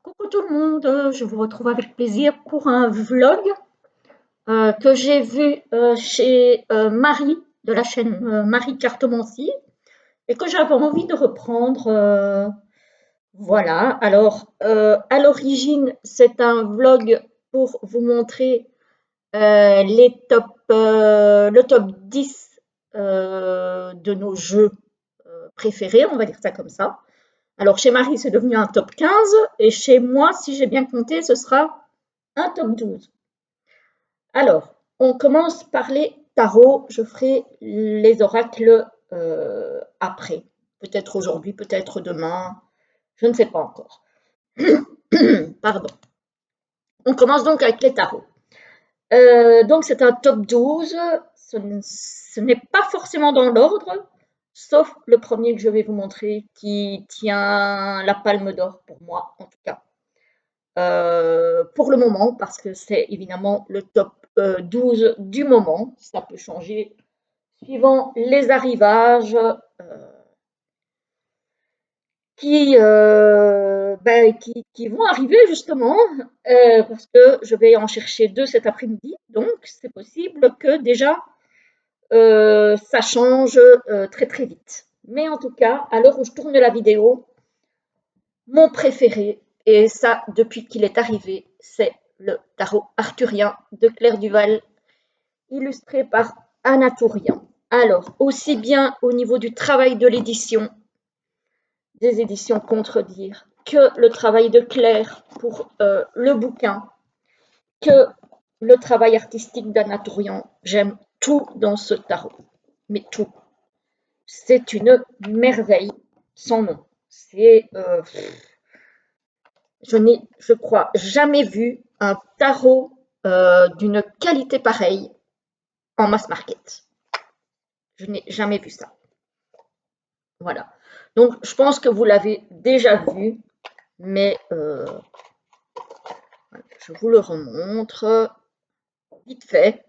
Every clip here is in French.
Coucou tout le monde, je vous retrouve avec plaisir pour un vlog que j'ai vu chez Marie de la chaîne Marie Cartomancie et que j'avais envie de reprendre. Voilà, alors à l'origine c'est un vlog pour vous montrer le top 10 de nos jeux préférés, on va dire ça comme ça. Alors chez Marie c'est devenu un top 15 et chez moi, si j'ai bien compté, ce sera un top 12. Alors, on commence par les tarots. Je ferai les oracles après. Peut-être aujourd'hui, peut-être demain. Je ne sais pas encore. Pardon. On commence donc avec les tarots. Donc c'est un top 12. Ce n'est pas forcément dans l'ordre, sauf le premier que je vais vous montrer qui tient la palme d'or pour moi, en tout cas. Pour le moment, parce que c'est évidemment le top 12 du moment. Ça peut changer suivant les arrivages qui vont arriver justement, parce que je vais en chercher deux cet après-midi. Donc, c'est possible que déjà ça change très très vite. Mais en tout cas, à l'heure où je tourne la vidéo, mon préféré, et ça depuis qu'il est arrivé, c'est le tarot arthurien de Claire Duval, illustré par Anna Tourien. Alors, aussi bien au niveau du travail de l'édition, des éditions Contredire, que le travail de Claire pour le bouquin, que le travail artistique d'Anna Tourien, j'aime tout dans ce tarot, mais tout. C'est une merveille sans nom. C'est je n'ai, je crois, jamais vu un tarot d'une qualité pareille en mass market. Je n'ai jamais vu ça. Voilà. Donc, je pense que vous l'avez déjà vu, mais je vous le remontre vite fait.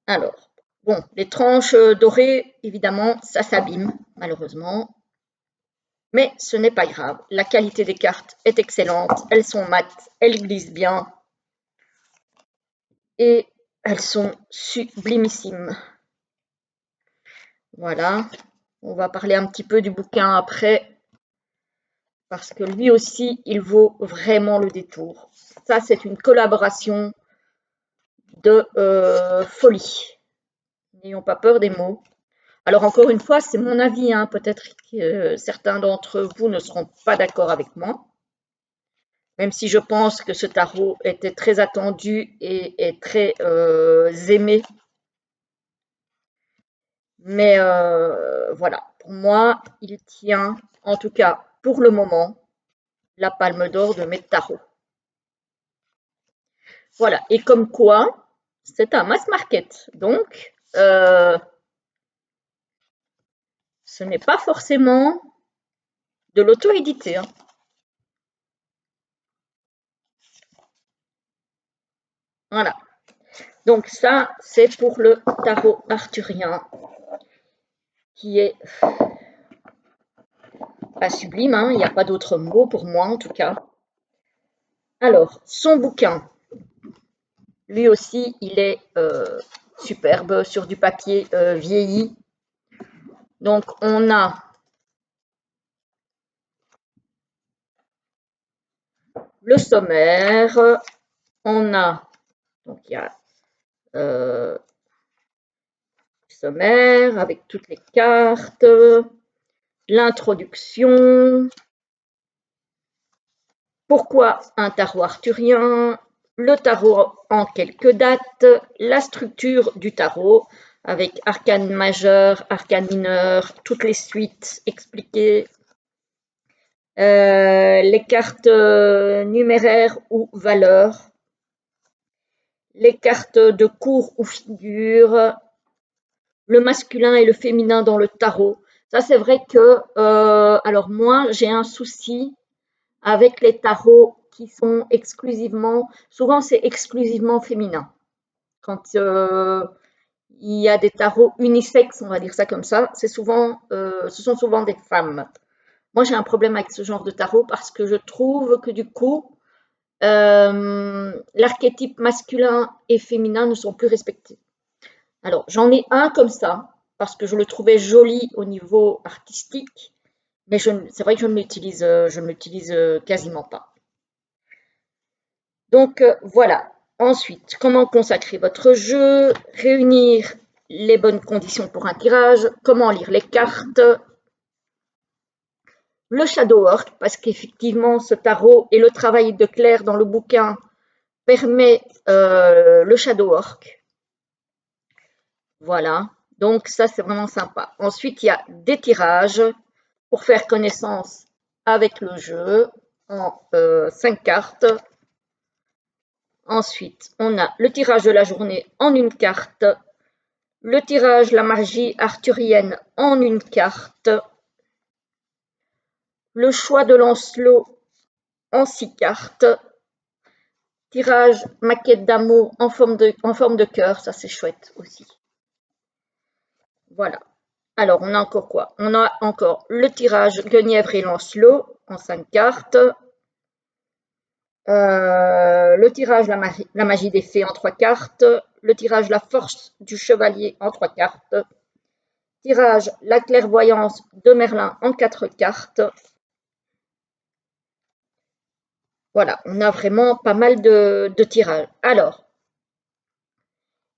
Alors, bon, les tranches dorées, évidemment, ça s'abîme, malheureusement. Mais ce n'est pas grave. La qualité des cartes est excellente. Elles sont mates, elles glissent bien. Et elles sont sublimissimes. Voilà. On va parler un petit peu du bouquin après, parce que lui aussi, il vaut vraiment le détour. Ça, c'est une collaboration de folie. N'ayons pas peur des mots. Alors, encore une fois, c'est mon avis. Hein. Peut-être que certains d'entre vous ne seront pas d'accord avec moi. Même si je pense que ce tarot était très attendu et est très aimé. Mais voilà, pour moi, il tient, en tout cas pour le moment, la palme d'or de mes tarots. Voilà, et comme quoi, c'est un mass market. Donc, ce n'est pas forcément de l'auto-édité. Hein. Voilà. Donc ça, c'est pour le tarot arthurien, qui est pas sublime, hein, il n'y a pas d'autre mot pour moi en tout cas. Alors, son bouquin, lui aussi, il est superbe sur du papier vieilli. Donc, on a le sommaire, on a, donc il y a le sommaire avec toutes les cartes, l'introduction, pourquoi un tarot arthurien, le tarot en quelques dates, la structure du tarot avec arcane majeur, arcane mineur, toutes les suites expliquées, les cartes numéraires ou valeurs, les cartes de cours ou figures, le masculin et le féminin dans le tarot. Ça, c'est vrai que, alors moi, j'ai un souci avec les tarots qui sont exclusivement, souvent c'est exclusivement féminin. Quand il y a des tarots unisexes, on va dire ça comme ça, ce sont souvent des femmes. Moi, j'ai un problème avec ce genre de tarot parce que je trouve que du coup, l'archétype masculin et féminin ne sont plus respectés. Alors, j'en ai un comme ça, parce que je le trouvais joli au niveau artistique, mais c'est vrai que je ne l'utilise quasiment pas. Donc, voilà. Ensuite, comment consacrer votre jeu, réunir les bonnes conditions pour un tirage, comment lire les cartes, le shadow work, parce qu'effectivement, ce tarot et le travail de Claire dans le bouquin permet le shadow work. Voilà, donc ça c'est vraiment sympa. Ensuite, il y a des tirages pour faire connaissance avec le jeu en 5 cartes. Ensuite, on a le tirage de la journée en une carte, le tirage la magie arthurienne en une carte, le choix de Lancelot en 6 cartes, tirage maquette d'amour en forme de cœur, ça c'est chouette aussi. Voilà. Alors, on a encore quoi? On a encore le tirage Guenièvre et Lancelot en 5 cartes. Le tirage la magie des fées en 3 cartes. Le tirage la force du chevalier en 3 cartes. Tirage la clairvoyance de Merlin en 4 cartes. Voilà, on a vraiment pas mal de tirages. Alors,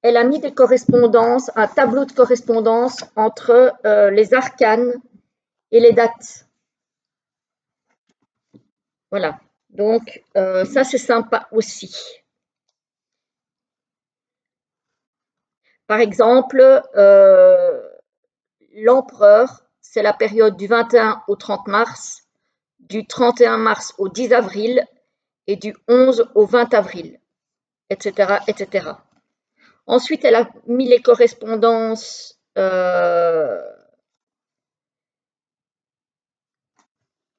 elle a mis des correspondances, un tableau de correspondance entre les arcanes et les dates. Voilà, donc ça c'est sympa aussi. Par exemple, l'empereur, c'est la période du 21 au 30 mars, du 31 mars au 10 avril et du 11 au 20 avril, etc. etc. Ensuite, elle a mis les correspondances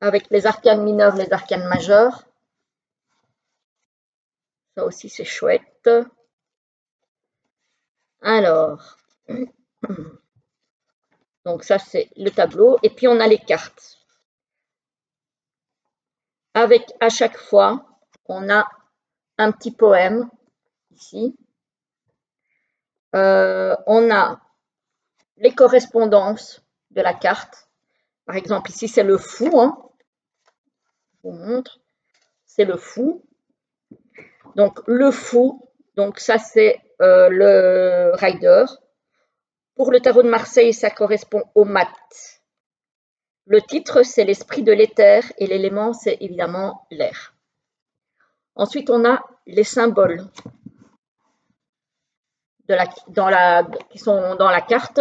avec les arcanes mineures, les arcanes majeures. Ça aussi, c'est chouette. Alors, donc ça, c'est le tableau. Et puis, on a les cartes. Avec, à chaque fois, on a un petit poème, ici. On a les correspondances de la carte. Par exemple, ici, c'est le fou. Hein. Je vous montre. C'est le fou. Donc, le fou, donc ça, c'est le rider. Pour le tarot de Marseille, ça correspond au mat. Le titre, c'est l'esprit de l'éther et l'élément, c'est évidemment l'air. Ensuite, on a les symboles qui sont dans la carte,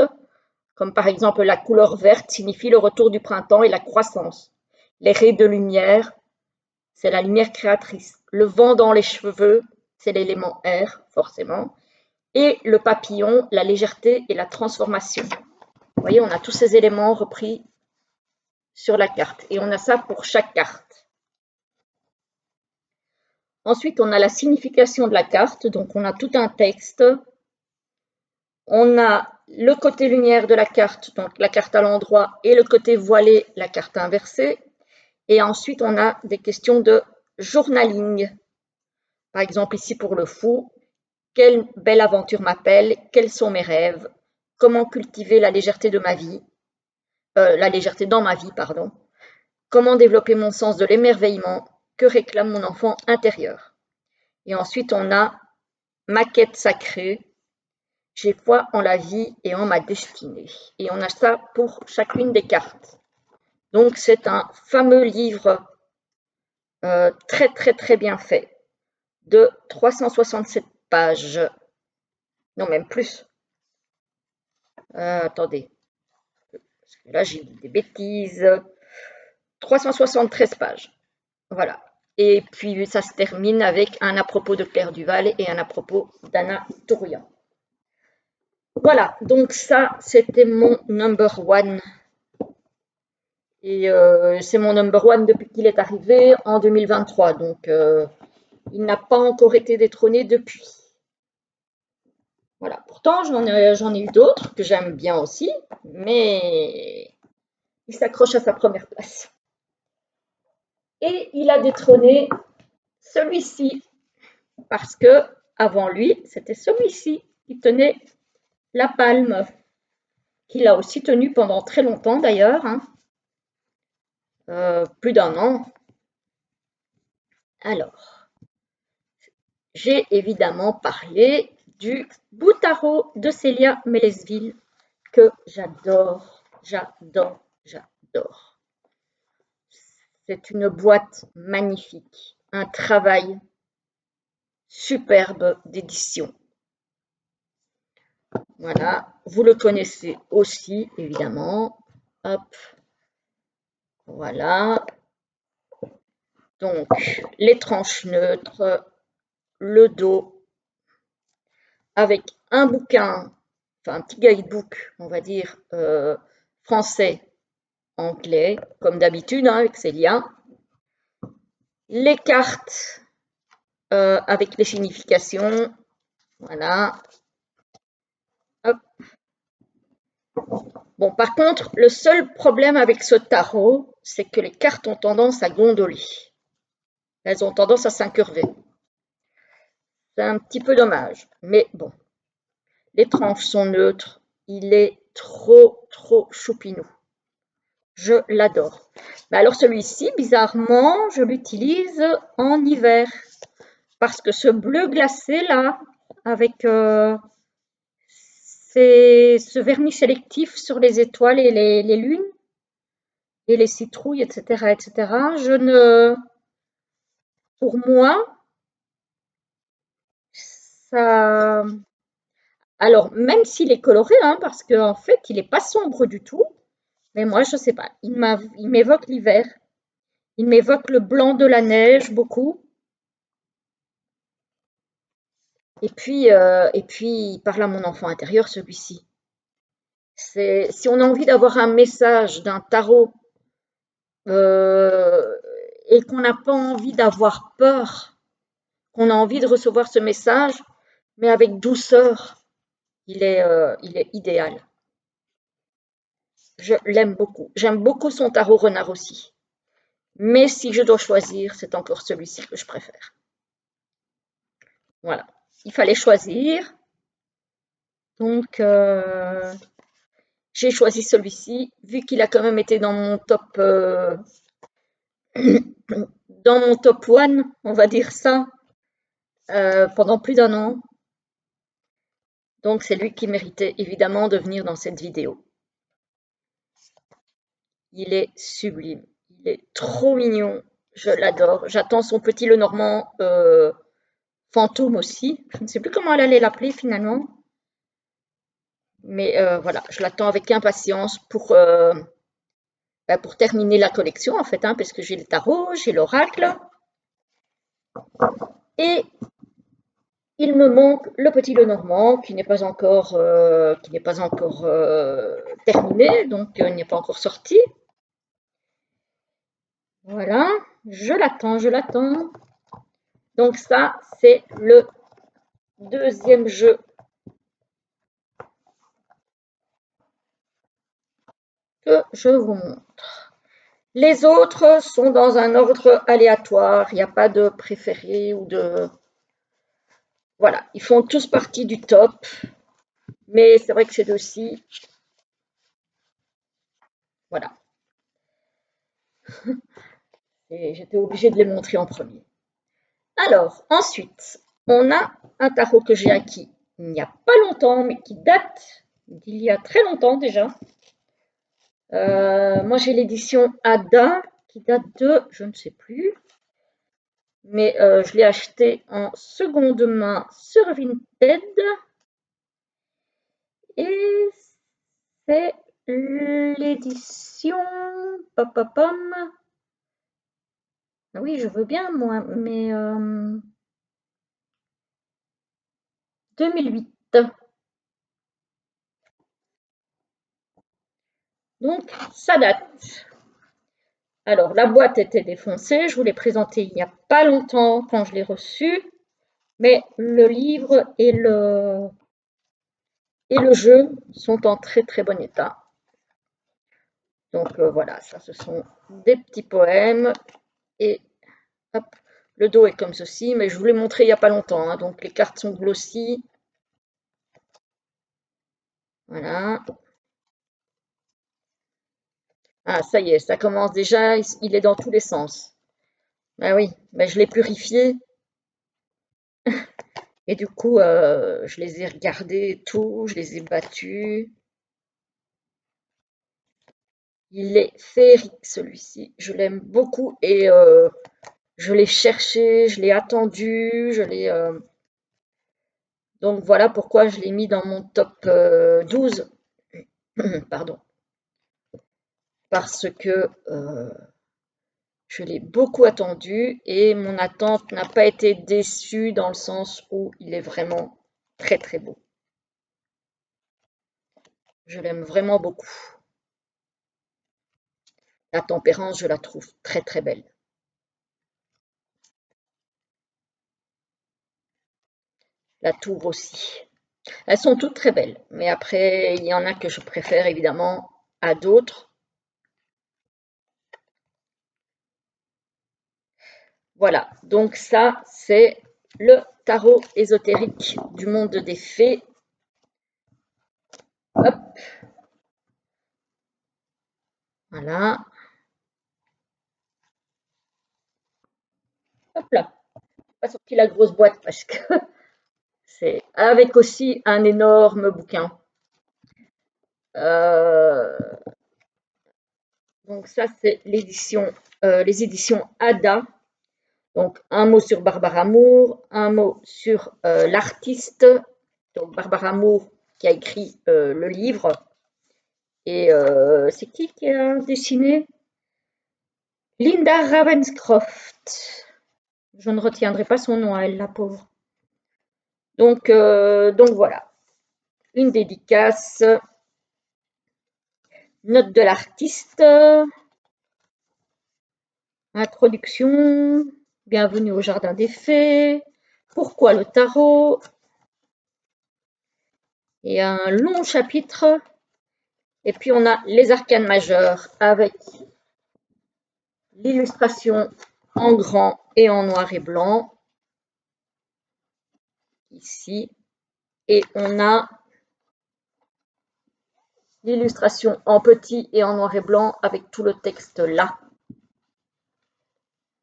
comme par exemple la couleur verte signifie le retour du printemps et la croissance. Les raies de lumière, c'est la lumière créatrice. Le vent dans les cheveux, c'est l'élément air, forcément. Et le papillon, la légèreté et la transformation. Vous voyez, on a tous ces éléments repris sur la carte. Et on a ça pour chaque carte. Ensuite, on a la signification de la carte. Donc, on a tout un texte. On a le côté lumière de la carte, donc la carte à l'endroit, et le côté voilé, la carte inversée. Et ensuite, on a des questions de journaling. Par exemple, ici pour le fou, quelle belle aventure m'appelle, quels sont mes rêves, comment cultiver la légèreté de ma vie, la légèreté dans ma vie, pardon, comment développer mon sens de l'émerveillement, que réclame mon enfant intérieur. Et ensuite, on a ma quête sacrée, j'ai foi en la vie et en ma destinée. Et on a ça pour chacune des cartes. Donc, c'est un fameux livre très, très, très bien fait de 367 pages. Non, même plus. Attendez. Parce que là, j'ai dit des bêtises. 373 pages. Voilà. Et puis, ça se termine avec un à propos de Claire Duval et un à propos d'Anna Tourian. Voilà, donc ça, c'était mon number one. Et c'est mon number one depuis qu'il est arrivé en 2023. Donc, il n'a pas encore été détrôné depuis. Voilà. Pourtant, j'en ai eu d'autres que j'aime bien aussi, mais il s'accroche à sa première place. Et il a détrôné celui-ci, parce que avant lui, c'était celui-ci qui tenait la palme, qu'il a aussi tenu pendant très longtemps d'ailleurs, hein, plus d'un an. Alors, j'ai évidemment parlé du Boutaro de Célia Mélesville, que j'adore, j'adore, j'adore. C'est une boîte magnifique, un travail superbe d'édition. Voilà, vous le connaissez aussi, évidemment. Hop, voilà. Donc, les tranches neutres, le dos, avec un bouquin, enfin un petit guidebook, on va dire, français, anglais, comme d'habitude, hein, avec Célia. Les cartes avec les significations, voilà. Hop. Bon, par contre, le seul problème avec ce tarot, c'est que les cartes ont tendance à gondoler. Elles ont tendance à s'incurver. C'est un petit peu dommage, mais bon. Les tranches sont neutres. Il est trop, trop choupinou. Je l'adore. Mais alors celui-ci, bizarrement, je l'utilise en hiver. Parce que ce bleu glacé là, avec ce vernis sélectif sur les étoiles et les lunes, et les citrouilles, etc., etc., pour moi, ça, alors même s'il est coloré, hein, parce qu'en fait, il n'est pas sombre du tout, mais moi, je ne sais pas, il m'évoque l'hiver, il m'évoque le blanc de la neige beaucoup, et puis il parle à mon enfant intérieur, celui-ci. Si on a envie d'avoir un message d'un tarot et qu'on n'a pas envie d'avoir peur, qu'on a envie de recevoir ce message, mais avec douceur, il est idéal. Je l'aime beaucoup. J'aime beaucoup son tarot renard aussi. Mais si je dois choisir, c'est encore celui-ci que je préfère. Voilà. Il fallait choisir. Donc, j'ai choisi celui-ci, vu qu'il a quand même été dans mon top, dans mon top one, on va dire ça, pendant plus d'un an. Donc, c'est lui qui méritait évidemment de venir dans cette vidéo. Il est sublime. Il est trop mignon. Je l'adore. J'attends son petit Lenormand fantôme aussi. Je ne sais plus comment elle allait l'appeler finalement. Mais voilà, je l'attends avec impatience pour terminer la collection en fait, hein, parce que j'ai le tarot, j'ai l'oracle. Et il me manque le petit Lenormand qui n'est pas encore, terminé, donc il n'est pas encore sorti. Voilà, je l'attends, je l'attends. Donc ça, c'est le deuxième jeu. Que je vous montre. Les autres sont dans un ordre aléatoire, il n'y a pas de préféré ou de... Voilà, ils font tous partie du top, mais c'est vrai que ces deux-ci, voilà. Et j'étais obligée de les montrer en premier. Alors, ensuite, on a un tarot que j'ai acquis il n'y a pas longtemps, mais qui date d'il y a très longtemps déjà. Moi, j'ai l'édition Ada, qui date de, je ne sais plus, mais je l'ai acheté en seconde main sur Vinted. Et c'est l'édition... Pom. Ah oui, je veux bien, moi, mais 2008. Donc, ça date. Alors, la boîte était défoncée. Je vous l'ai présentée il n'y a pas longtemps quand je l'ai reçue. Mais le livre et le jeu sont en très très bon état. Donc voilà, ça ce sont des petits poèmes Et hop, le dos est comme ceci, mais je vous l'ai montré il n'y a pas longtemps, hein, donc les cartes sont glossy. Voilà. Ah, ça y est, ça commence déjà, il est dans tous les sens. Ah oui, mais je l'ai purifié et du coup, je les ai regardés et tout, je les ai battus. Il est féerique celui-ci, je l'aime beaucoup et je l'ai cherché, je l'ai attendu, donc voilà pourquoi je l'ai mis dans mon top 12. Pardon. Parce que je l'ai beaucoup attendu et mon attente n'a pas été déçue dans le sens où il est vraiment très très beau. Je l'aime vraiment beaucoup. La tempérance, je la trouve très très belle. La tour aussi. Elles sont toutes très belles, mais après, il y en a que je préfère évidemment à d'autres. Voilà, donc ça, c'est le tarot ésotérique du monde des fées. Hop, voilà. Hop là. Pas sorti la grosse boîte parce que c'est avec aussi un énorme bouquin. Donc ça, c'est les éditions Ada. Donc un mot sur Barbara Moore, un mot sur l'artiste, donc Barbara Moore qui a écrit le livre. Et c'est qui a dessiné? Linda Ravenscroft. Je ne retiendrai pas son nom à elle, la pauvre. Donc voilà, une dédicace, note de l'artiste, introduction, bienvenue au Jardin des Fées, pourquoi le tarot, et un long chapitre, et puis on a les arcanes majeures avec l'illustration en grand et en noir et blanc, ici, et on a l'illustration en petit et en noir et blanc avec tout le texte là.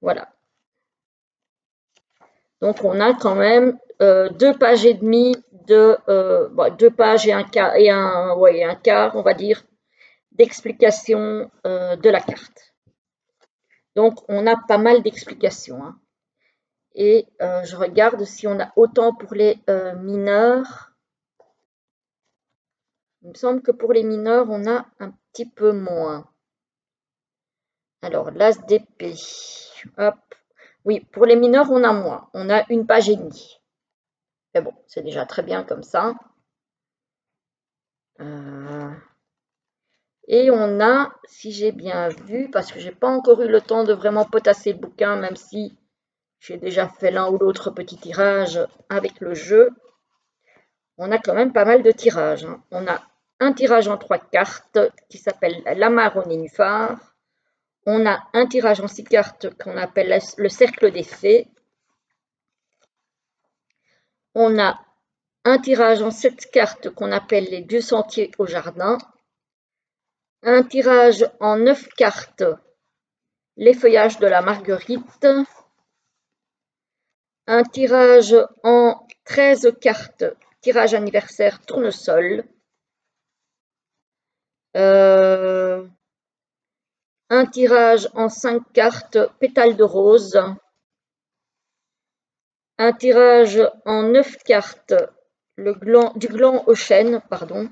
Voilà. Donc on a quand même 2 pages et demie de 2 pages et un quart, on va dire, d'explication de la carte. Donc on a pas mal d'explications. Hein. Et je regarde si on a autant pour les mineurs. Il me semble que pour les mineurs, on a un petit peu moins. Alors, l'as d'épée. Hop. Oui, pour les mineurs, on a moins. On a 1 page et demie. Mais bon, c'est déjà très bien comme ça. Et on a, si j'ai bien vu, parce que j'ai pas encore eu le temps de vraiment potasser le bouquin, même si j'ai déjà fait l'un ou l'autre petit tirage avec le jeu, on a quand même pas mal de tirages. Hein. On a un tirage en 3 cartes qui s'appelle l'Amarre au nénuphar. On a un tirage en 6 cartes qu'on appelle le cercle des fées. On a un tirage en 7 cartes qu'on appelle les 2 sentiers au jardin. Un tirage en 9 cartes, les feuillages de la marguerite. Un tirage en 13 cartes, tirage anniversaire tournesol. Un tirage en 5 cartes, pétales de rose. Un tirage en 9 cartes, du gland au chêne, pardon.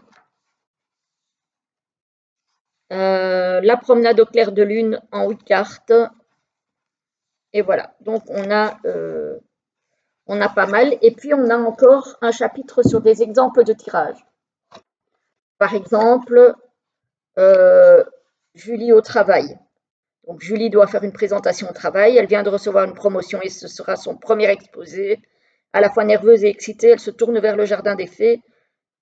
La promenade au clair de lune en 8 cartes. Et voilà, donc on a pas mal. Et puis on a encore un chapitre sur des exemples de tirage. Par exemple, Julie au travail. Donc Julie doit faire une présentation au travail. Elle vient de recevoir une promotion et ce sera son premier exposé. À la fois nerveuse et excitée, elle se tourne vers le jardin des fées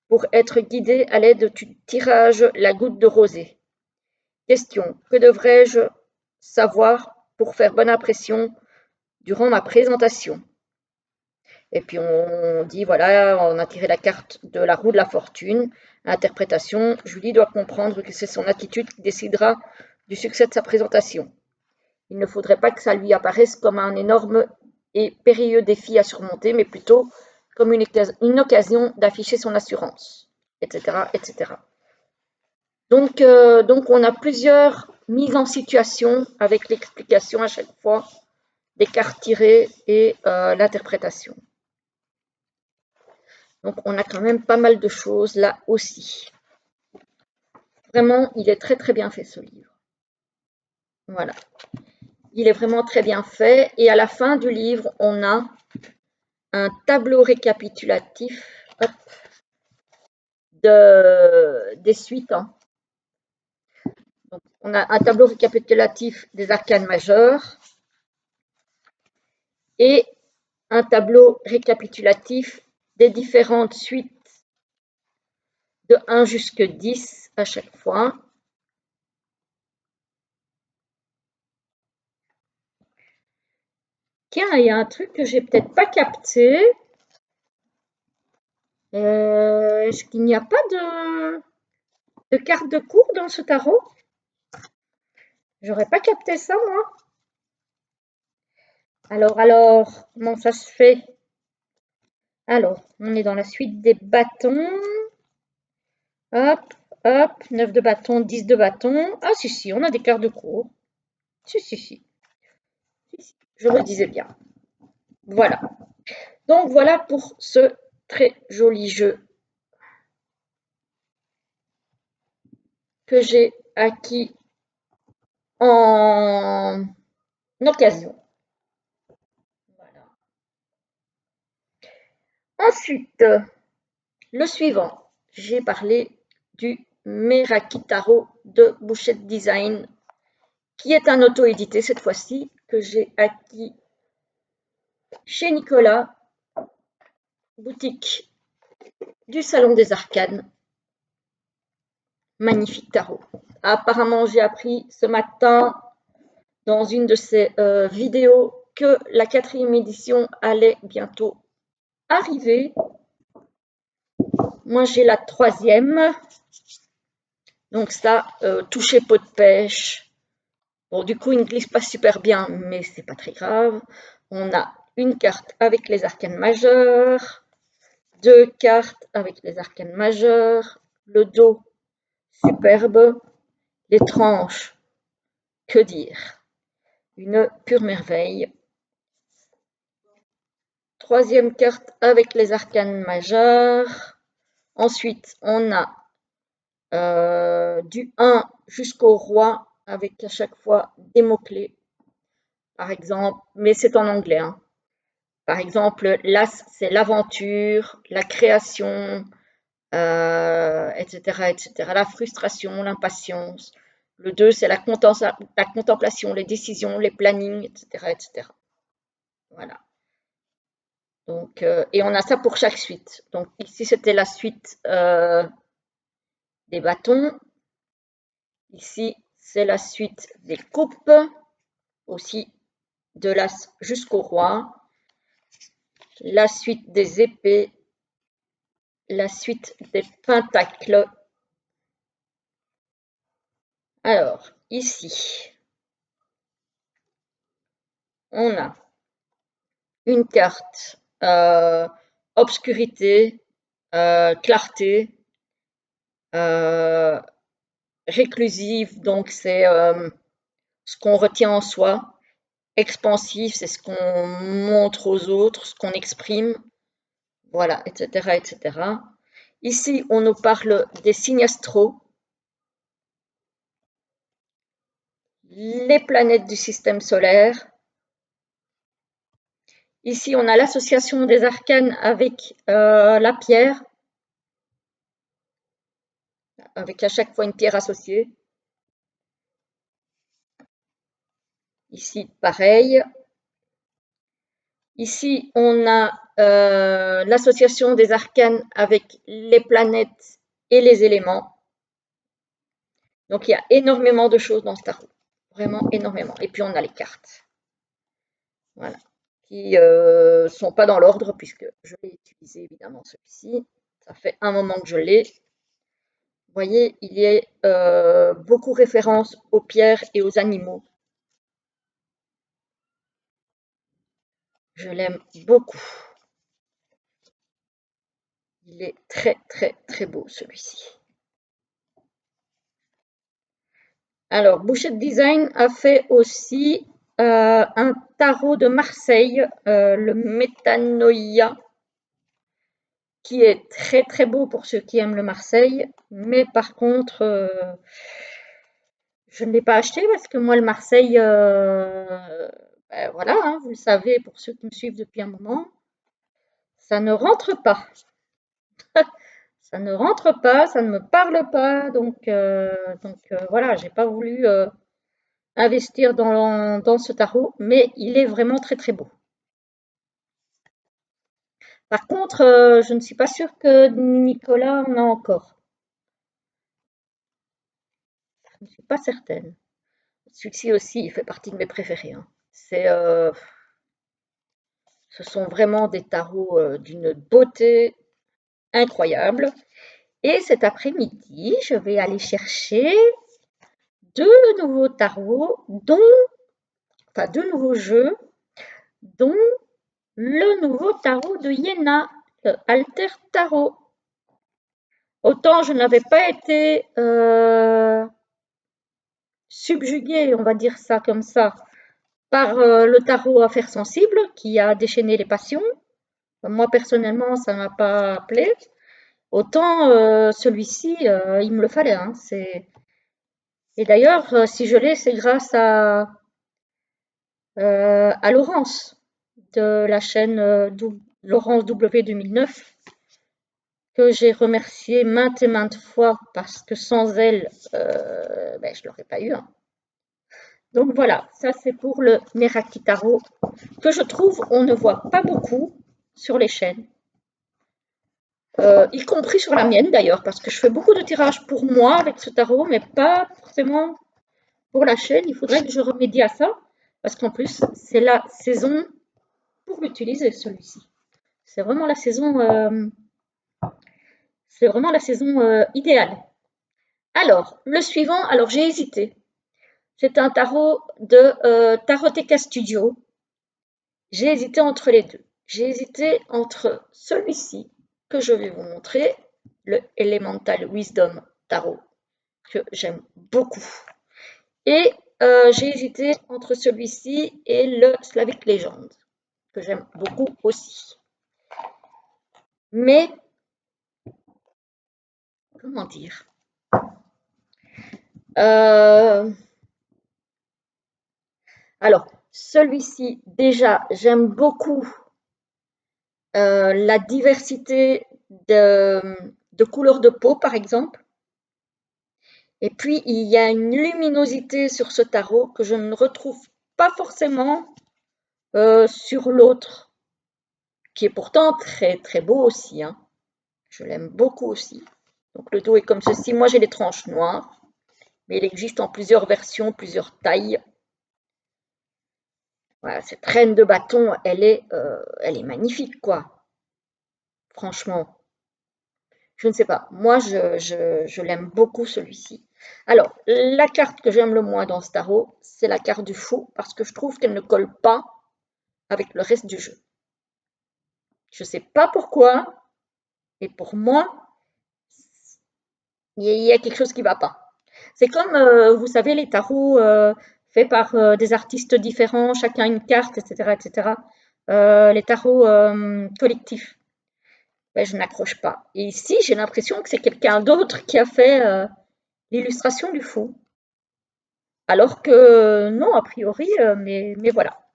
pour être guidée à l'aide du tirage La goutte de rosée. Question: que devrais-je savoir pour faire bonne impression durant ma présentation. Et puis on dit, voilà, on a tiré la carte de la roue de la fortune. Interprétation, Julie doit comprendre que c'est son attitude qui décidera du succès de sa présentation. Il ne faudrait pas que ça lui apparaisse comme un énorme et périlleux défi à surmonter, mais plutôt comme une occasion d'afficher son assurance, etc., etc. Donc on a plusieurs mises en situation avec l'explication à chaque fois des cartes tirées et l'interprétation. Donc on a quand même pas mal de choses là aussi. Vraiment, il est très très bien fait ce livre. Voilà. Il est vraiment très bien fait. Et à la fin du livre, on a un tableau récapitulatif des suites. Hein. Donc, on a un tableau récapitulatif des arcanes majeures et un tableau récapitulatif des différentes suites de 1 jusqu'à 10 à chaque fois. Tiens, il y a un truc que j'ai peut-être pas capté. Est-ce qu'il n'y a pas de carte de cours dans ce tarot? J'aurais pas capté ça, moi. Alors, comment ça se fait? Alors, on est dans la suite des bâtons. Hop, hop, 9 de bâton, 10 de bâton. Ah, si, on a des cartes de cours. Si. Je me disais bien. Voilà. Donc, voilà pour ce très joli jeu que j'ai acquis en occasion. Voilà. Ensuite, le suivant, j'ai parlé du Meraki Tarot de Bouchette Design, qui est un auto-édité cette fois-ci, que j'ai acquis chez Nicolas, boutique du Salon des Arcanes. Magnifique tarot. Apparemment, j'ai appris ce matin dans une de ces vidéos que la 4e édition allait bientôt arriver. Moi, j'ai la 3e. Donc ça, toucher pot de pêche. Bon, du coup, il ne glisse pas super bien, mais c'est pas très grave. On a une carte avec les arcanes majeures, 2 cartes avec les arcanes majeures, le dos superbe, les tranches, que dire, une pure merveille. 3e carte avec les arcanes majeures. Ensuite, on a du 1 jusqu'au roi avec à chaque fois des mots-clés. Par exemple, mais c'est en anglais. Hein. Par exemple, l'as, c'est l'aventure, la création, etc., etc. La frustration, l'impatience. Le 2, c'est la contemplation, les décisions, les plannings, etc., etc. Voilà. Donc, et on a ça pour chaque suite. Donc ici, c'était la suite des bâtons. Ici, c'est la suite des coupes, aussi de l'as jusqu'au roi. La suite des épées, la suite des pentacles. Alors, ici, on a une carte obscurité, clarté, réclusive, donc c'est ce qu'on retient en soi. Expansif, c'est ce qu'on montre aux autres, ce qu'on exprime, voilà, etc., etc. Ici, on nous parle des signes astraux, les planètes du système solaire. Ici, on a l'association des arcanes avec la pierre, avec à chaque fois une pierre associée. Ici, pareil. Ici, on a l'association des arcanes avec les planètes et les éléments. Donc, il y a énormément de choses dans ce tarot. vraiment énormément. Et puis on a les cartes, voilà, qui ne sont pas dans l'ordre puisque je l'ai utilisé évidemment celui-ci. Ça fait un moment que je l'ai. Vous voyez, il y a beaucoup référence aux pierres et aux animaux. Je l'aime beaucoup. Il est très très très beau celui-ci. Alors, Bouchette Design a fait aussi un tarot de Marseille, le Métanoïa, qui est très très beau pour ceux qui aiment le Marseille, mais par contre, je ne l'ai pas acheté parce que moi, le Marseille, ben voilà, hein, vous le savez pour ceux qui me suivent depuis un moment, ça ne rentre pas. Ça ne rentre pas, ça ne me parle pas, donc voilà, j'ai pas voulu investir dans ce tarot, mais il est vraiment très très beau. Par contre, je ne suis pas sûre que Nicolas en a encore. Je ne suis pas certaine. Celui-ci aussi, il fait partie de mes préférés, hein. Ce sont vraiment des tarots d'une beauté incroyable. Et cet après-midi, je vais aller chercher deux nouveaux tarots, enfin deux nouveaux jeux, dont le nouveau tarot de Iéna, le Alter Tarot. Autant je n'avais pas été subjuguée, on va dire ça comme ça, par le tarot Affaires sensibles qui a déchaîné les passions. Moi personnellement, ça ne m'a pas appelé. Autant celui-ci, il me le fallait, hein. Et d'ailleurs, si je l'ai, c'est grâce à Laurence de la chaîne Laurence W 2009 que j'ai remerciée maintes et maintes fois parce que sans elle, ben, je ne l'aurais pas eu, hein. Donc voilà, ça c'est pour le Meraki Tarot que je trouve on ne voit pas beaucoup sur les chaînes, y compris sur la mienne d'ailleurs, parce que je fais beaucoup de tirages pour moi avec ce tarot, mais pas forcément pour la chaîne. Il faudrait que je remédie à ça, parce qu'en plus c'est la saison pour l'utiliser celui-ci. C'est vraiment la saison, idéale. Alors le suivant, alors j'ai hésité. C'est un tarot de Taroteka Studio. J'ai hésité entre les deux. J'ai hésité entre celui-ci que je vais vous montrer, le Elemental Wisdom Tarot, que j'aime beaucoup. Et j'ai hésité entre celui-ci et le Slavic Legend, que j'aime beaucoup aussi. Mais, comment dire, alors, celui-ci, déjà, j'aime beaucoup la diversité de couleurs de peau, par exemple. Et puis, il y a une luminosité sur ce tarot que je ne retrouve pas forcément sur l'autre, qui est pourtant très très beau aussi, hein. Je l'aime beaucoup aussi. Donc le dos est comme ceci. Moi, j'ai les tranches noires, mais il existe en plusieurs versions, plusieurs tailles. Voilà, cette reine de bâton, elle est magnifique, quoi. Franchement. Je ne sais pas. Moi, je l'aime beaucoup, celui-ci. Alors, la carte que j'aime le moins dans ce tarot, c'est la carte du fou, parce que je trouve qu'elle ne colle pas avec le reste du jeu. Je ne sais pas pourquoi, mais pour moi, il y a quelque chose qui ne va pas. C'est comme, vous savez, les tarots faits par des artistes différents, chacun une carte, etc., etc. Les tarots collectifs. Ben, je n'accroche pas. Et ici, j'ai l'impression que c'est quelqu'un d'autre qui a fait l'illustration du fou. Alors que non, a priori, mais voilà.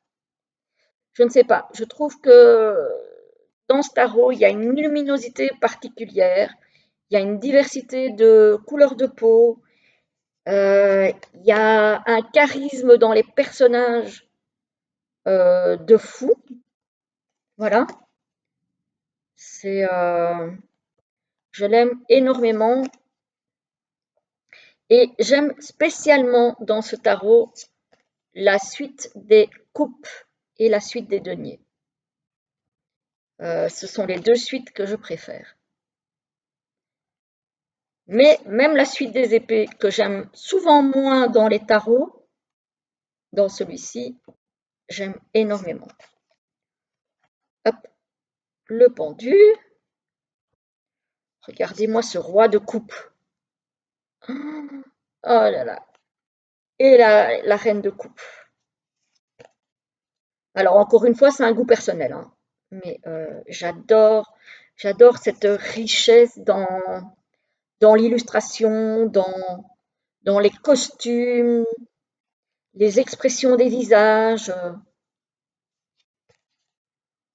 Je ne sais pas. Je trouve que dans ce tarot, il y a une luminosité particulière, il y a une diversité de couleurs de peau, il y a un charisme dans les personnages de fou. Voilà. Je l'aime énormément. Et j'aime spécialement dans ce tarot la suite des coupes et la suite des deniers. Ce sont les deux suites que je préfère. Mais même la suite des épées, que j'aime souvent moins dans les tarots, dans celui-ci, j'aime énormément. Hop, le pendu. Regardez-moi ce roi de coupe. Oh là là. Et la reine de coupe. Alors encore une fois, c'est un goût personnel, hein. Mais j'adore cette richesse dans l'illustration, dans les costumes, les expressions des visages.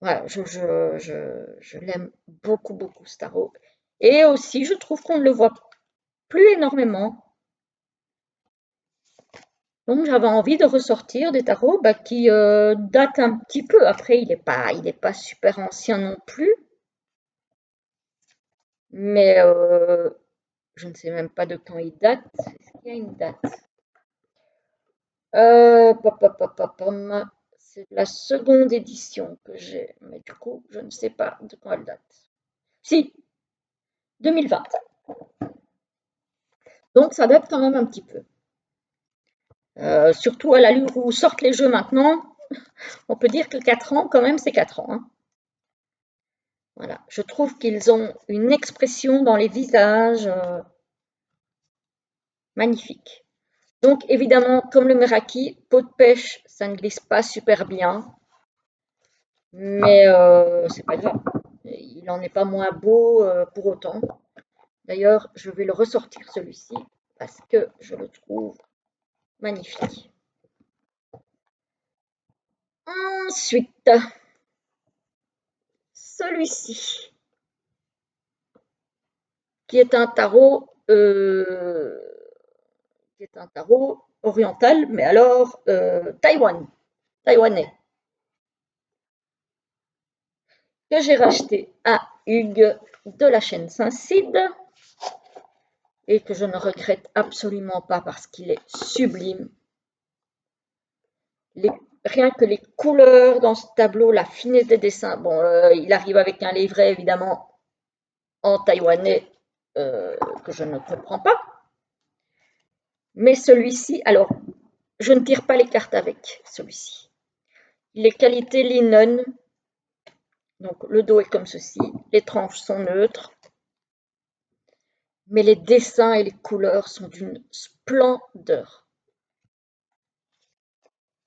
Voilà, je l'aime beaucoup, beaucoup, ce tarot. Et aussi, je trouve qu'on ne le voit plus énormément. Donc, j'avais envie de ressortir des tarots qui datent un petit peu. Après, il est pas super ancien non plus. Mais je ne sais même pas de quand il date. Est-ce qu'il y a une date? C'est la seconde édition que j'ai. Mais du coup, je ne sais pas de quand elle date. Si, 2020. Donc, ça date quand même un petit peu. Surtout à l'allure où sortent les jeux maintenant, on peut dire que 4 ans, quand même, c'est 4 ans, hein. Voilà, je trouve qu'ils ont une expression dans les visages magnifique. Donc, évidemment, comme le Meraki, peau de pêche, ça ne glisse pas super bien, mais c'est pas grave. Il n'en est pas moins beau pour autant. D'ailleurs, je vais le ressortir celui-ci parce que je le trouve magnifique. Ensuite, celui-ci, qui est un tarot, oriental, mais alors taïwanais, que j'ai racheté à Hugues de la chaîne Saint-Cide et que je ne regrette absolument pas parce qu'il est sublime. Rien que les couleurs dans ce tableau, la finesse des dessins. Bon, il arrive avec un livret évidemment en taïwanais que je ne comprends pas. Mais celui-ci, alors, je ne tire pas les cartes avec celui-ci. Il est qualité linen. Donc le dos est comme ceci. Les tranches sont neutres. Mais les dessins et les couleurs sont d'une splendeur.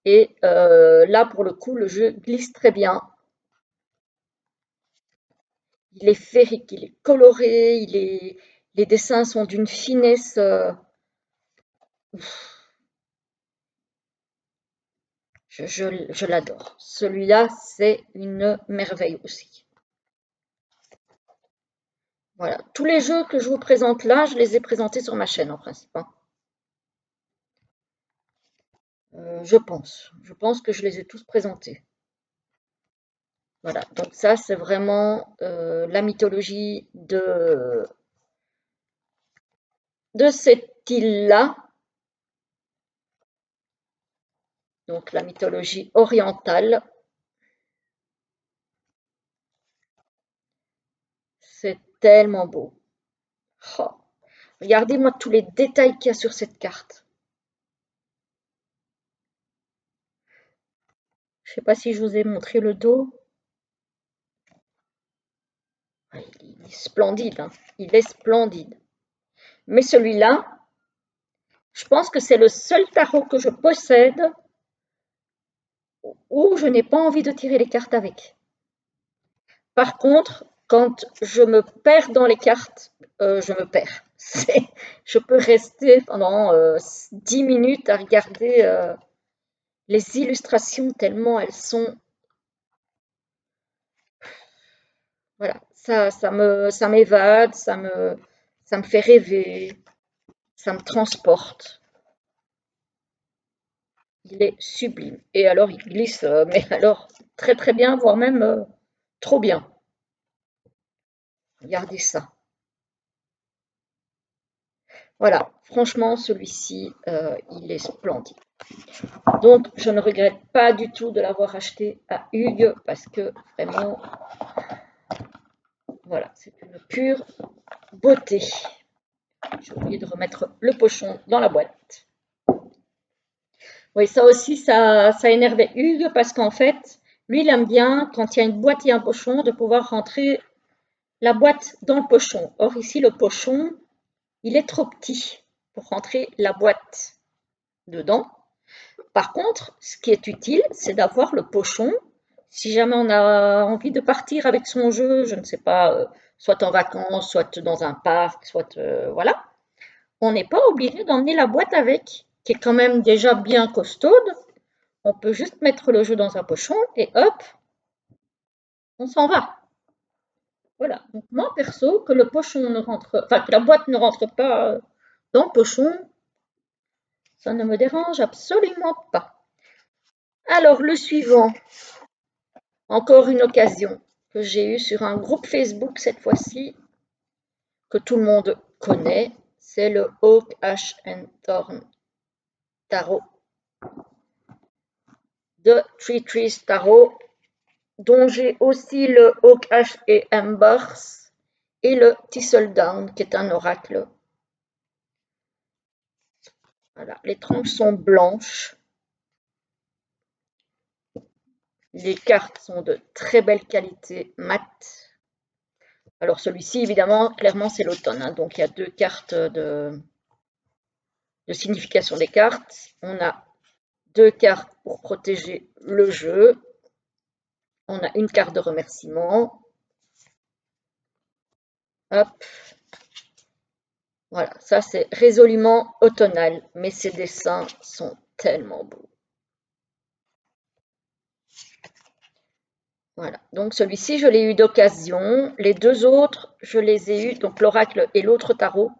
Et là, pour le coup, le jeu glisse très bien. Il est féerique, il est coloré, les dessins sont d'une finesse. Je l'adore. Celui-là, c'est une merveille aussi. Voilà. Tous les jeux que je vous présente là, je les ai présentés sur ma chaîne en principe, hein. Je pense. Je pense que je les ai tous présentés. Voilà. Donc ça, c'est vraiment la mythologie de cette île-là. Donc la mythologie orientale. C'est tellement beau. Oh, regardez-moi tous les détails qu'il y a sur cette carte. Je ne sais pas si je vous ai montré le dos. Il est splendide, hein. Il est splendide. Mais celui-là, je pense que c'est le seul tarot que je possède où je n'ai pas envie de tirer les cartes avec. Par contre, quand je me perds dans les cartes, je me perds. Je peux rester pendant 10 minutes à regarder les illustrations tellement elles sont. Voilà, ça m'évade, ça me fait rêver, ça me transporte. Il est sublime. Et alors, il glisse, mais alors très très bien, voire même trop bien. Regardez ça. Voilà. franchement, celui-ci, il est splendide. Donc, je ne regrette pas du tout de l'avoir acheté à Hugues parce que vraiment, voilà, c'est une pure beauté. J'ai oublié de remettre le pochon dans la boîte. Oui, ça aussi, ça énervait Hugues parce qu'en fait, lui, il aime bien, quand il y a une boîte et un pochon, de pouvoir rentrer la boîte dans le pochon. Or, ici, le pochon, il est trop petit pour rentrer la boîte dedans. Par contre, ce qui est utile, c'est d'avoir le pochon. Si jamais on a envie de partir avec son jeu, je ne sais pas, soit en vacances, soit dans un parc, soit voilà, on n'est pas obligé d'emmener la boîte avec, qui est quand même déjà bien costaude. On peut juste mettre le jeu dans un pochon et hop, on s'en va. Voilà. Donc moi perso, que le pochon ne rentre, enfin que la boîte ne rentre pas dans le pochon, ça ne me dérange absolument pas. Alors le suivant, encore une occasion que j'ai eue sur un groupe Facebook cette fois-ci, que tout le monde connaît, c'est le Oak Ash and Thorn Tarot de Tree Trees Tarot, dont j'ai aussi le Oak Ash et Embers et le Thistledown, qui est un oracle. Voilà, les tranches sont blanches. Les cartes sont de très belle qualité, mat. Alors celui-ci, évidemment, clairement, c'est l'automne. Hein, donc il y a deux cartes de signification des cartes. On a deux cartes pour protéger le jeu. On a une carte de remerciement. Hop. Voilà, ça c'est résolument automnal, mais ces dessins sont tellement beaux. Voilà, donc celui-ci, je l'ai eu d'occasion. Les deux autres, je les ai eus, donc l'oracle et l'autre tarot,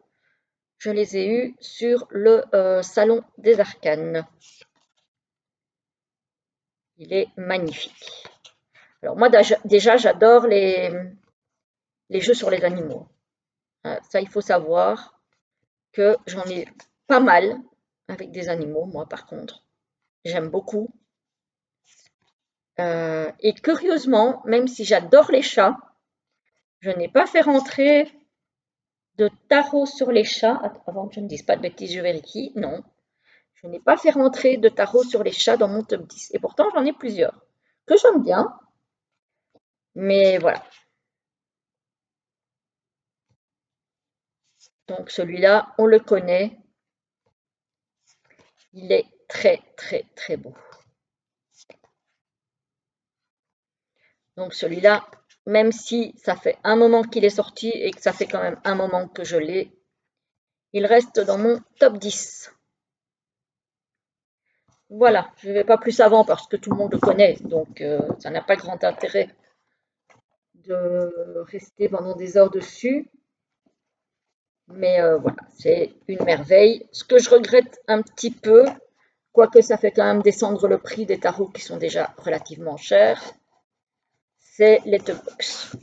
je les ai eus sur le Salon des Arcanes. Il est magnifique. Alors moi, déjà, j'adore les jeux sur les animaux. Ça, il faut savoir que j'en ai pas mal avec des animaux, moi, par contre. J'aime beaucoup. Et curieusement, même si j'adore les chats, je n'ai pas fait rentrer de tarot sur les chats. Avant que je ne dise pas de bêtises, je vérifie. Non, je n'ai pas fait rentrer de tarot sur les chats dans mon top 10. Et pourtant, j'en ai plusieurs que j'aime bien. Mais voilà. Donc celui-là, on le connaît. Il est très, très, très beau. Donc celui-là, même si ça fait un moment qu'il est sorti et que ça fait quand même un moment que je l'ai, il reste dans mon top 10. Voilà, je ne vais pas plus avant parce que tout le monde le connaît, donc ça n'a pas grand intérêt de rester pendant des heures dessus. Mais voilà, c'est une merveille. Ce que je regrette un petit peu, quoique ça fait quand même descendre le prix des tarots qui sont déjà relativement chers, c'est Letterboxd.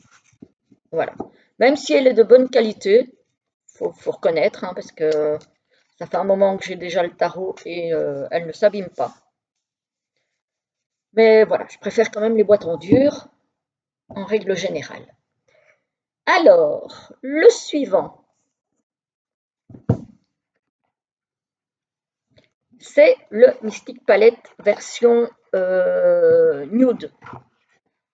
Voilà. Même si elle est de bonne qualité, faut reconnaître, hein, parce que ça fait un moment que j'ai déjà le tarot et elle ne s'abîme pas. Mais voilà, je préfère quand même les boîtes en dur, en règle générale. Alors, le suivant, c'est le Mystic Palette version nude.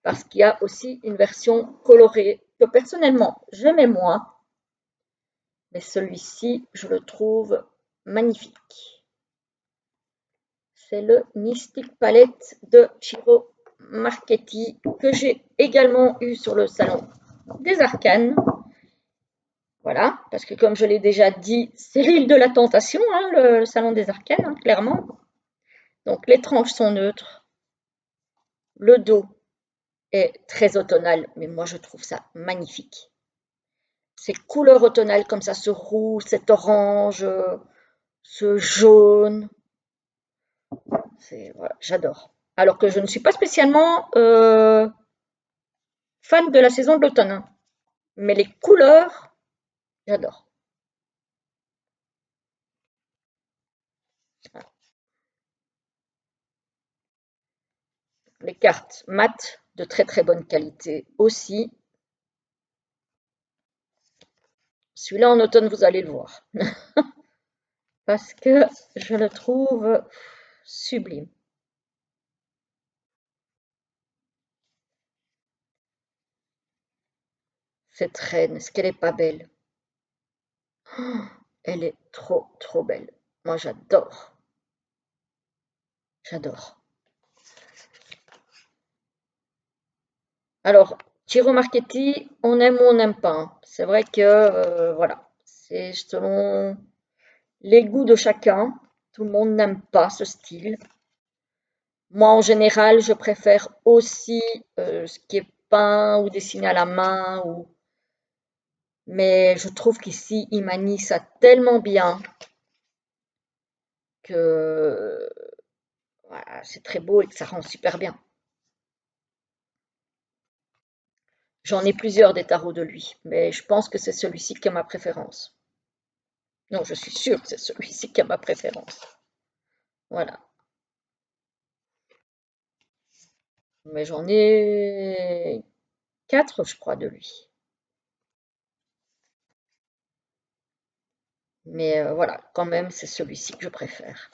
Parce qu'il y a aussi une version colorée que personnellement j'aimais moins. Mais celui-ci, je le trouve magnifique. C'est le Mystic Palette de Ciro Marchetti que j'ai également eu sur le Salon des Arcanes. Voilà, parce que comme je l'ai déjà dit, c'est l'île de la tentation, hein, le Salon des Arcanes, hein, clairement. Donc les tranches sont neutres. Le dos est très automnal, mais moi je trouve ça magnifique. Ces couleurs automnales comme ça, ce rouge, cet orange, ce jaune, voilà, j'adore. Alors que je ne suis pas spécialement fan de la saison de l'automne, hein, mais les couleurs, j'adore. Les cartes mat de très très bonne qualité aussi. Celui-là en automne, vous allez le voir. Parce que je le trouve sublime. Cette reine, est-ce qu'elle est pas belle? Oh, elle est trop trop belle. Moi j'adore. J'adore. Alors, Ciro Marchetti, on aime ou on n'aime pas, hein. C'est vrai que, voilà, c'est selon les goûts de chacun. Tout le monde n'aime pas ce style. Moi, en général, je préfère aussi ce qui est peint ou dessiné à la main. Mais je trouve qu'ici, il manie ça tellement bien que voilà, c'est très beau et que ça rend super bien. J'en ai plusieurs des tarots de lui, mais je pense que c'est celui-ci qui a ma préférence. Non, je suis sûre que c'est celui-ci qui a ma préférence. Voilà. Mais j'en ai quatre, je crois, de lui. Mais voilà, quand même, c'est celui-ci que je préfère.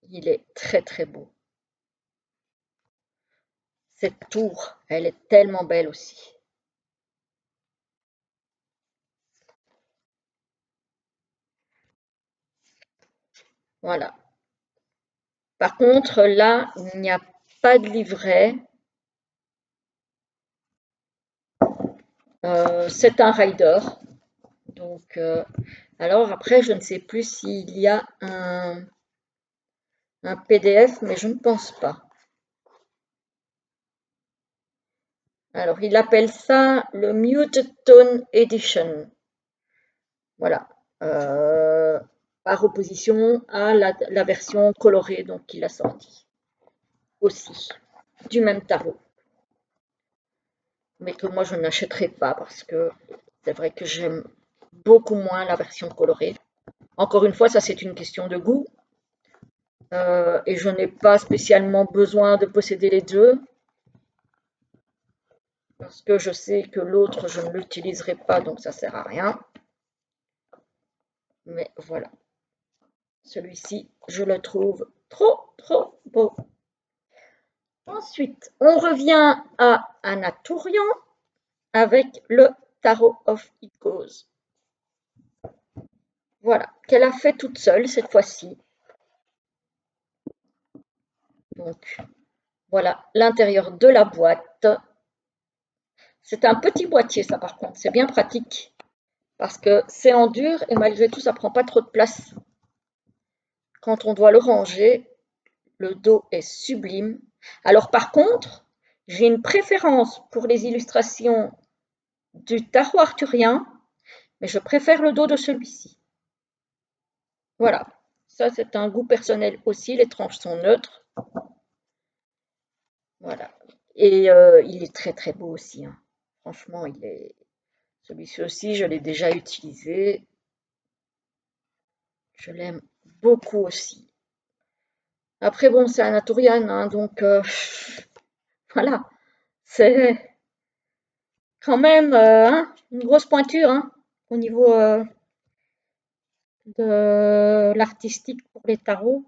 Il est très très beau. Cette tour, elle est tellement belle aussi. Voilà. Par contre, là, il n'y a pas de livret. C'est un rider. Donc, alors après, je ne sais plus s'il y a un PDF, mais je ne pense pas. Alors, il appelle ça le Muted Tone Edition. Voilà. Euh, Par opposition à la version colorée donc qu'il a sortie aussi, du même tarot. Mais que moi je n'achèterai pas parce que c'est vrai que j'aime beaucoup moins la version colorée. Encore une fois, ça c'est une question de goût. Et je n'ai pas spécialement besoin de posséder les deux parce que je sais que l'autre je ne l'utiliserai pas donc ça sert à rien. Mais voilà, celui-ci je le trouve trop trop beau. Ensuite, on revient à Anaturian avec le Tarot of Icos. Voilà, qu'elle a fait toute seule cette fois-ci. Donc, voilà l'intérieur de la boîte. C'est un petit boîtier, ça par contre, c'est bien pratique parce que c'est en dur et malgré tout, ça prend pas trop de place. Quand on doit le ranger, le dos est sublime. Alors par contre, j'ai une préférence pour les illustrations du tarot arthurien, mais je préfère le dos de celui-ci. Voilà, ça c'est un goût personnel aussi, les tranches sont neutres. Voilà. Et il est très très beau aussi, hein. Franchement, celui-ci aussi, je l'ai déjà utilisé. Je l'aime beaucoup aussi. Après, bon, c'est Anatolian, hein, donc voilà, c'est quand même hein, une grosse pointure hein, au niveau de l'artistique pour les tarots.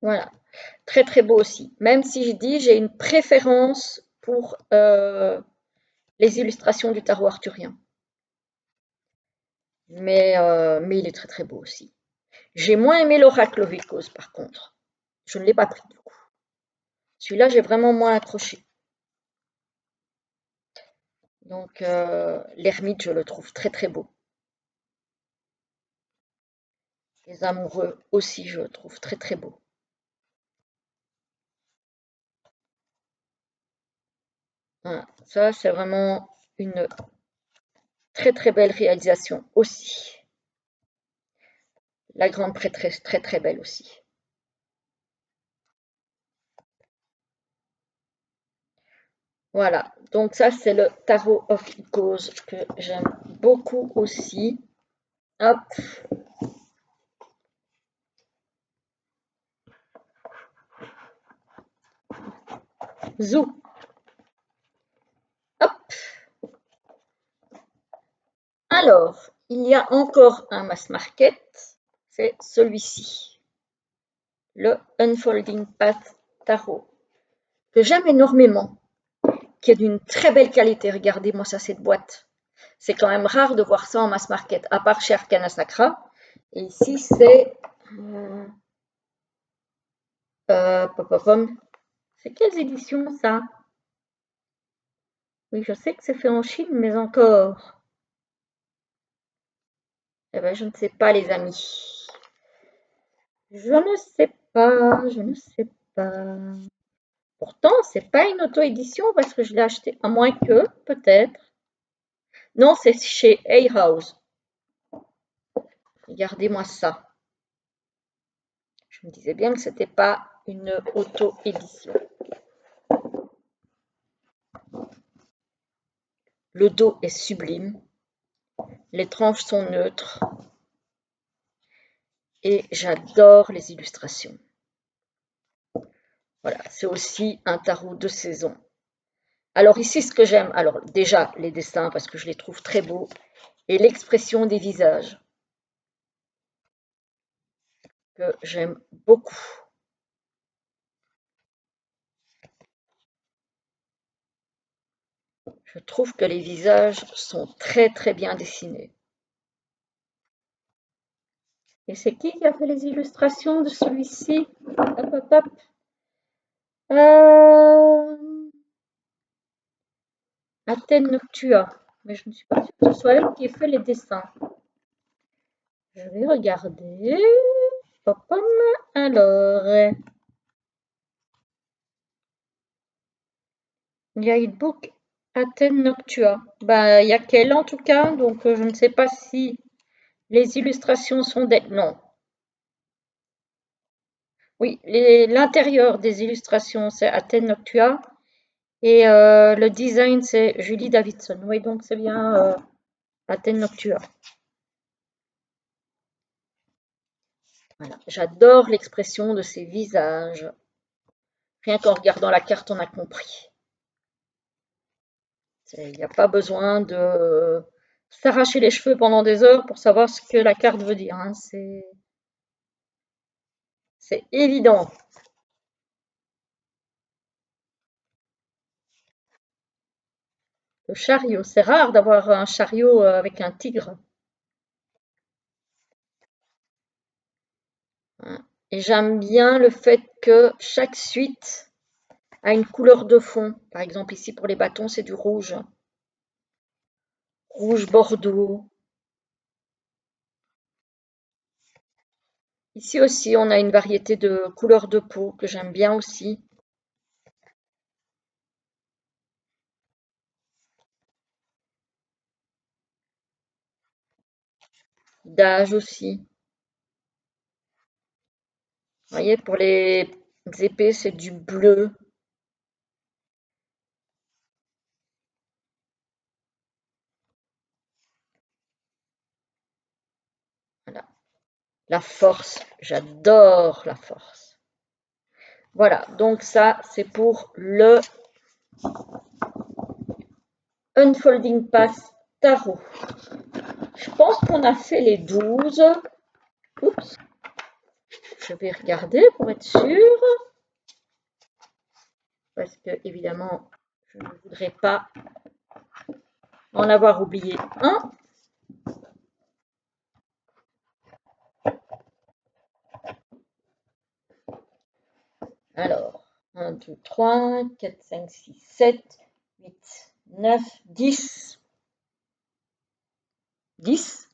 Voilà, très très beau aussi. Même si je dis j'ai une préférence pour les illustrations du tarot arthurien. Mais il est très très beau aussi. J'ai moins aimé l'oracle Vicos par contre. Je ne l'ai pas pris du coup. Celui-là, j'ai vraiment moins accroché. Donc l'ermite, je le trouve très très beau. Les amoureux aussi, je le trouve très très beau. Voilà. Ça, c'est vraiment une très très belle réalisation aussi. La grande prêtresse, très très belle aussi. Voilà, donc ça c'est le Tarot of Icos que j'aime beaucoup aussi. Hop. Zou. Hop. Alors, il y a encore un mass market, c'est celui-ci, le Unfolding Path Tarot, que j'aime énormément, qui est d'une très belle qualité. Regardez-moi ça, cette boîte. C'est quand même rare de voir ça en mass market, à part chez Arcana Sacra. Et ici, c'est... c'est quelles éditions, ça? Oui, je sais que c'est fait en Chine, mais encore. Eh ben, je ne sais pas, les amis. Je ne sais pas, je ne sais pas. Pourtant, c'est pas une auto-édition parce que je l'ai acheté, à moins que, peut-être. Non, c'est chez Hay House. Regardez-moi ça. Je me disais bien que c'était pas une auto-édition. Le dos est sublime. Les tranches sont neutres. Et j'adore les illustrations. Voilà, c'est aussi un tarot de saison. Alors ici, ce que j'aime, alors déjà les dessins parce que je les trouve très beaux, et l'expression des visages que j'aime beaucoup. Je trouve que les visages sont très très bien dessinés. Et c'est qui a fait les illustrations de celui-ci? Hop, hop, hop. Athènes Noctua. Mais je ne suis pas sûre que ce soit elle qui ait fait les dessins. Je vais regarder. Pop-pom. Alors, Guidebook Athènes Noctua. Bah, il y a qu'elle en tout cas, donc je ne sais pas si les illustrations sont d'elle. Non. Oui, l'intérieur des illustrations, c'est Athènes Noctua. Et le design, c'est Julie Davidson. Oui, donc c'est bien Athènes Noctua. Voilà. J'adore l'expression de ces visages. Rien qu'en regardant la carte, on a compris. Il n'y a pas besoin de s'arracher les cheveux pendant des heures pour savoir ce que la carte veut dire. Hein. C'est évident. Le chariot, c'est rare d'avoir un chariot avec un tigre. Et j'aime bien le fait que chaque suite a une couleur de fond. Par exemple, ici pour les bâtons, c'est du rouge. Rouge bordeaux. Ici aussi, on a une variété de couleurs de peau que j'aime bien aussi. D'âge aussi. Vous voyez, pour les épées, c'est du bleu. Voilà. La force, j'adore la force. Voilà, donc ça, c'est pour le Unfolding Path Tarot. Je pense qu'on a fait les 12. Oups. Je vais regarder pour être sûre. Parce que, évidemment, je ne voudrais pas en avoir oublié un. Alors, 1, 2, 3, 4, 5, 6, 7, 8, 9, 10. 10.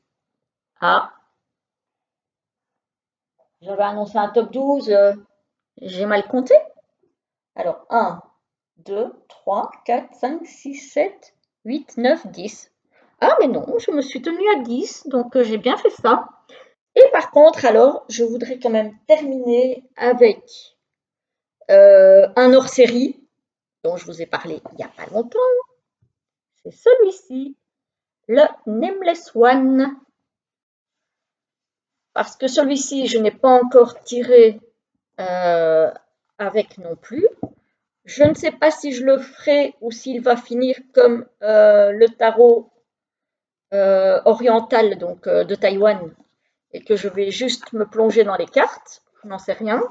Ah, j'avais annoncé un top 12. J'ai mal compté. Alors, 1, 2, 3, 4, 5, 6, 7, 8, 9, 10. Ah, mais non, je me suis tenue à 10, donc j'ai bien fait ça. Et par contre, alors, je voudrais quand même terminer avec un hors-série. dont je vous ai parlé il n'y a pas longtemps, c'est celui-ci, le Nameless One. Parce que celui-ci, je n'ai pas encore tiré avec non plus. Je ne sais pas si je le ferai ou s'il va finir comme le tarot oriental, donc de Taïwan, et que je vais juste me plonger dans les cartes. Je n'en sais rien.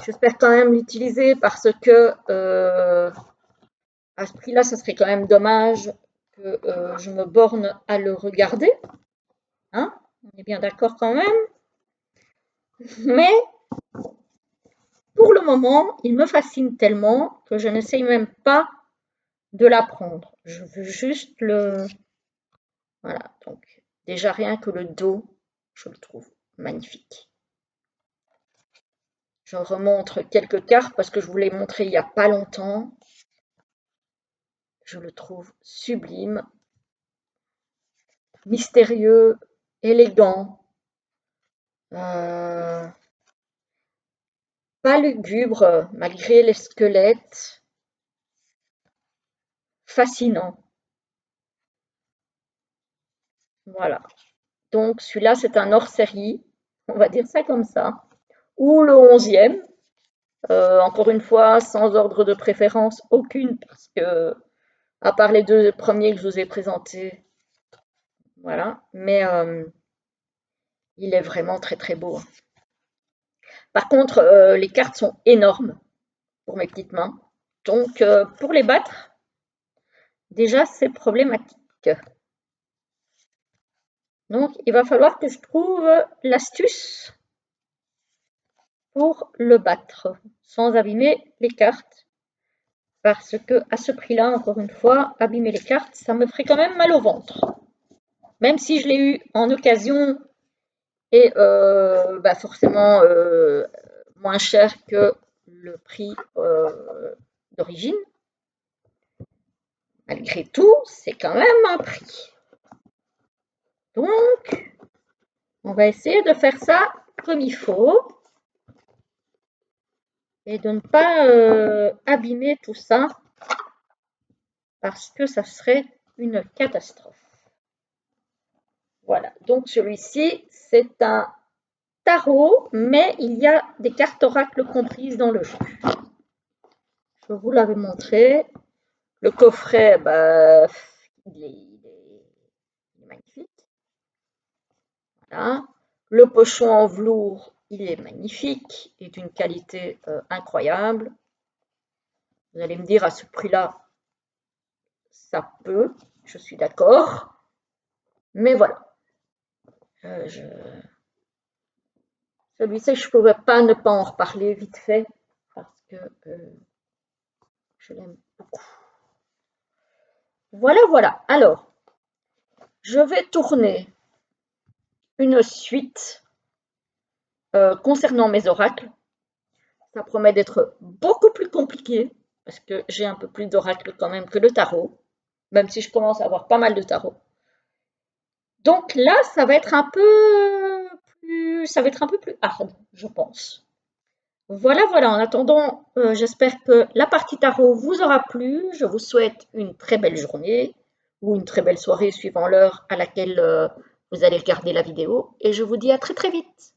J'espère quand même l'utiliser parce que à ce prix-là, ça serait quand même dommage que je me borne à le regarder. Hein, on est bien d'accord quand même. Mais pour le moment, il me fascine tellement que je n'essaye même pas de l'apprendre. Je veux juste le... Voilà, donc déjà rien que le dos, je le trouve magnifique. Je remontre quelques cartes parce que je vous l'ai montré il n'y a pas longtemps. Je le trouve sublime, mystérieux, élégant, pas lugubre malgré les squelettes, fascinant. Voilà. Donc celui-là, c'est un hors-série, on va dire ça comme ça, ou le 11e. Encore une fois, sans ordre de préférence aucune, parce que, à part les deux premiers que je vous ai présentés, voilà. Mais il est vraiment très très beau. Par contre, les cartes sont énormes pour mes petites mains. Donc, pour les battre, déjà, c'est problématique. Donc, il va falloir que je trouve l'astuce pour le battre sans abîmer les cartes. Parce que à ce prix-là, encore une fois, abîmer les cartes, ça me ferait quand même mal au ventre. Même si je l'ai eu en occasion et forcément moins cher que le prix d'origine, malgré tout, c'est quand même un prix. Donc, on va essayer de faire ça comme il faut et de ne pas abîmer tout ça parce que ça serait une catastrophe. Voilà, donc celui-ci, c'est un tarot, mais il y a des cartes oracles comprises dans le jeu. Je vous l'avais montré. Le coffret, il est magnifique. Voilà. Le pochon en velours, il est magnifique et d'une qualité incroyable. Vous allez me dire, à ce prix-là, ça peut, je suis d'accord. Mais voilà. Celui-ci, je ne pouvais pas ne pas en reparler vite fait parce que je l'aime beaucoup. Voilà, voilà. Alors, je vais tourner une suite concernant mes oracles. Ça promet d'être beaucoup plus compliqué parce que j'ai un peu plus d'oracles quand même que le tarot, même si je commence à avoir pas mal de tarot. Donc là, ça va être un peu plus hard, je pense. Voilà, voilà. En attendant, j'espère que la partie tarot vous aura plu. Je vous souhaite une très belle journée ou une très belle soirée suivant l'heure à laquelle vous allez regarder la vidéo. Et je vous dis à très très vite.